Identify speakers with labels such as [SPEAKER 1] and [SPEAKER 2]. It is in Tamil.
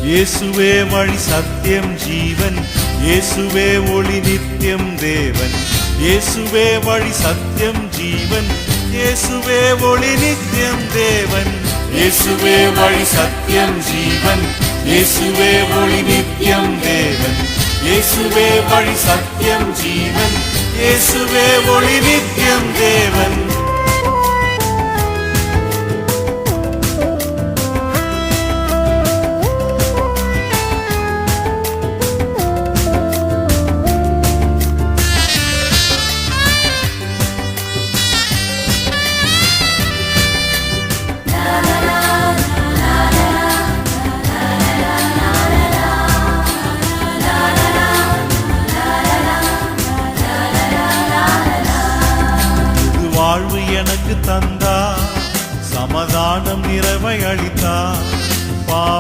[SPEAKER 1] இயேசுவே வழி சத்தியம் ஜீவன், இயேசுவே ஒளி நித்தியம் தேவன். இயேசுவே வழி சத்தியம் ஜீவன், இயேசுவே ஒளி நித்தியம் தேவன். இயேசுவே வழி சத்தியம் ஜீவன், இயேசுவே ஒளி நித்தியம் தேவன். இயேசுவே வழி சத்தியம் ஜீவன், இயேசுவே ஒளி நித்தியம் தேவன்.